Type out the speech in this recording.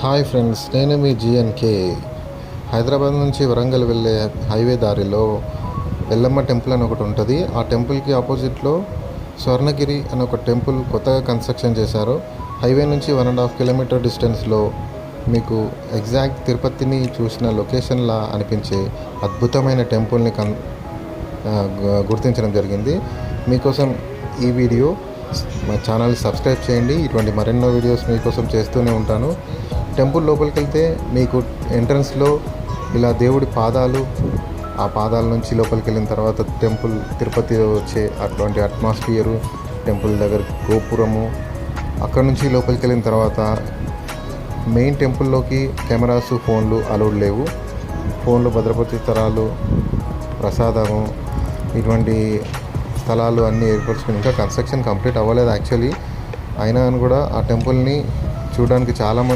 Hi friends, నేను మీ GNK. Hyderabad నుంచి వరంగల్ వెళ్ళే హైవే దారిలో ఎల్లమ్మ టెంపుల్ అని ఒకటి ఉంటుంది. ఆ టెంపుల్కి ఆపోజిట్లో స్వర్ణగిరి అని ఒక టెంపుల్ కొత్తగా కన్స్ట్రక్షన్ చేశారు. హైవే నుంచి 1.5 కిలోమీటర్ డిస్టెన్స్లో మీకు ఎగ్జాక్ట్ తిరుపతిని చూసిన లొకేషన్లా అనిపించే అద్భుతమైన టెంపుల్ని గుర్తించడం జరిగింది. మీకోసం ఈ వీడియో, మా ఛానల్ సబ్స్క్రైబ్ చేయండి. ఇటువంటి మరెన్నో వీడియోస్ మీకోసం చేస్తూనే ఉంటాను. టెంపుల్ లోపలికి వెళ్తే మీకు ఎంట్రన్స్లో ఇలా దేవుడి పాదాలు, ఆ పాదాల నుంచి లోపలికి వెళ్ళిన తర్వాత టెంపుల్ తిరుపతి వచ్చే అటువంటి అట్మాస్ఫియరు, టెంపుల్ దగ్గర గోపురము, అక్కడ నుంచి లోపలికి వెళ్ళిన తర్వాత మెయిన్ టెంపుల్లోకి కెమెరాస్, ఫోన్లు అలౌడ్ లేవు. ఫోన్లు భద్రపరితరాలు, ప్రసాదము, ఇటువంటి స్థలాలు అన్నీ ఏర్పరచుకుని, ఇంకా కన్స్ట్రక్షన్ కంప్లీట్ అవ్వలేదు యాక్చువల్లీ. అయినా కూడా ఆ టెంపుల్ని చూడడానికి చాలామంది